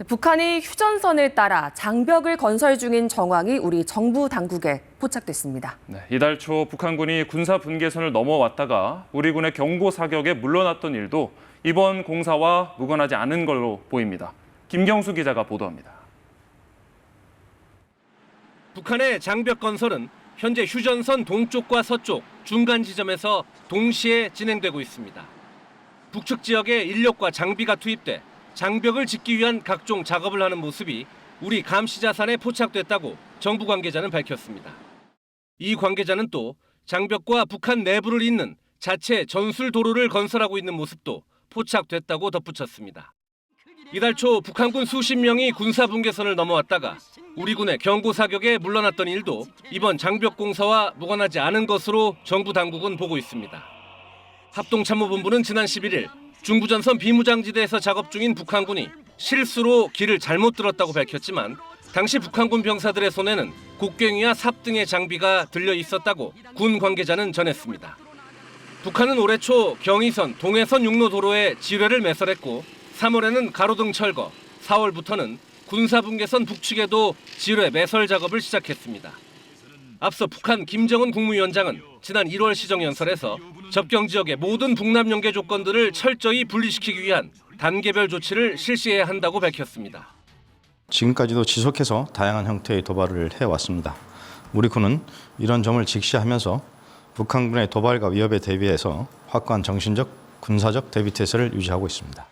북한이 휴전선을 따라 장벽을 건설 중인 정황이 우리 정부 당국에 포착됐습니다. 이달 초 북한군이 군사 분계선을 넘어왔다가 우리 군의 경고 사격에 물러났던 일도 이번 공사와 무관하지 않은 걸로 보입니다. 김경수 기자가 보도합니다. 북한의 장벽 건설은 현재 휴전선 동쪽과 서쪽 중간 지점에서 동시에 진행되고 있습니다. 북측 지역에 인력과 장비가 투입돼 장벽을 짓기 위한 각종 작업을 하는 모습이 우리 감시 자산에 포착됐다고 정부 관계자는 밝혔습니다. 이 관계자는 또 장벽과 북한 내부를 잇는 자체 전술 도로를 건설하고 있는 모습도 포착됐다고 덧붙였습니다. 이달 초 북한군 수십 명이 군사 분계선을 넘어왔다가 우리 군의 경고 사격에 물러났던 일도 이번 장벽 공사와 무관하지 않은 것으로 정부 당국은 보고 있습니다. 합동참모본부는 지난 11일 중부전선 비무장지대에서 작업 중인 북한군이 실수로 길을 잘못 들었다고 밝혔지만 당시 북한군 병사들의 손에는 곡괭이와 삽 등의 장비가 들려 있었다고 군 관계자는 전했습니다. 북한은 올해 초 경의선, 동해선 육로도로에 지뢰를 매설했고 3월에는 가로등 철거, 4월부터는 군사분계선 북측에도 지뢰 매설 작업을 시작했습니다. 앞서 북한 김정은 국무위원장은 지난 1월 시정연설에서 접경 지역의 모든 북남 연계 조건들을 철저히 분리시키기 위한 단계별 조치를 실시해야 한다고 밝혔습니다. 지금까지도 지속해서 다양한 형태의 도발을 해왔습니다. 우리 군은 이런 점을 직시하면서 북한군의 도발과 위협에 대비해서 확고한 정신적, 군사적 대비 태세를 유지하고 있습니다.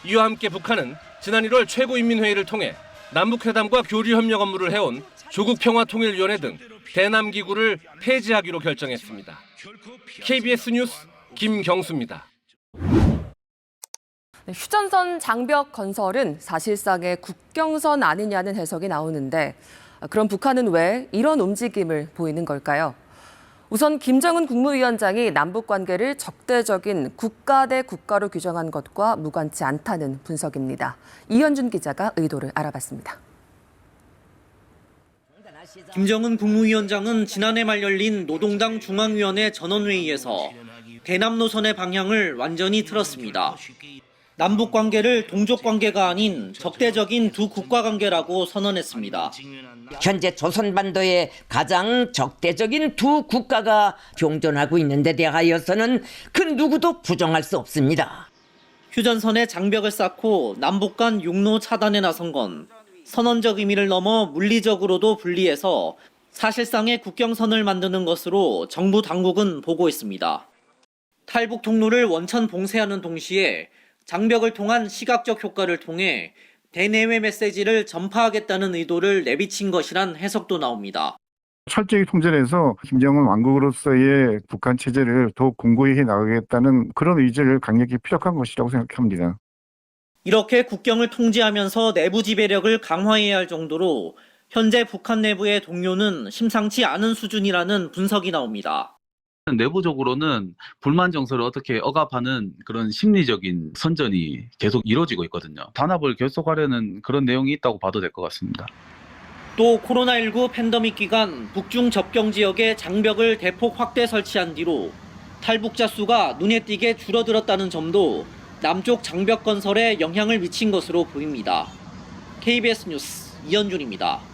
이와 함께 북한은 지난 1월 최고인민회의를 통해 남북회담과 교류협력 업무를 해온 조국평화통일위원회 등 대남기구를 폐지하기로 결정했습니다. KBS 뉴스 김경수입니다. 휴전선 장벽 건설은 사실상의 국경선 아니냐는 해석이 나오는데 그럼 북한은 왜 이런 움직임을 보이는 걸까요? 우선 김정은 국무위원장이 남북 관계를 적대적인 국가 대 국가로 규정한 것과 무관치 않다는 분석입니다. 이현준 기자가 의도를 알아봤습니다. 김정은 국무위원장은 지난해 말 열린 노동당 중앙위원회 전원회의에서 대남 노선의 방향을 완전히 틀었습니다. 남북 관계를 동족 관계가 아닌 적대적인 두 국가 관계라고 선언했습니다. 현재 조선반도의 가장 적대적인 두 국가가 공존하고 있는 데 대하여서는 그 누구도 부정할 수 없습니다. 휴전선에 장벽을 쌓고 남북 간 육로 차단에 나선 건 선언적 의미를 넘어 물리적으로도 분리해서 사실상의 국경선을 만드는 것으로 정부 당국은 보고 있습니다. 탈북 통로를 원천 봉쇄하는 동시에 장벽을 통한 시각적 효과를 통해 대내외 메시지를 전파하겠다는 의도를 내비친 것이란 해석도 나옵니다. 철저히 통제해서 김정은 왕국으로서의 북한 체제를 더욱 공고히 해나가겠다는 그런 의지를 강력히 피력한 것이라고 생각합니다. 이렇게 국경을 통제하면서 내부 지배력을 강화해야 할 정도로 현재 북한 내부의 동요는 심상치 않은 수준이라는 분석이 나옵니다. 내부적으로는 불만 정서를 어떻게 억압하는 그런 심리적인 선전이 계속 이루어지고 있거든요. 단합을 결속하려는 그런 내용이 있다고 봐도 될 것 같습니다. 또 코로나19 팬데믹 기간 북중 접경 지역에 장벽을 대폭 확대 설치한 뒤로 탈북자 수가 눈에 띄게 줄어들었다는 점도 남쪽 장벽 건설에 영향을 미친 것으로 보입니다. KBS 뉴스 이현준입니다.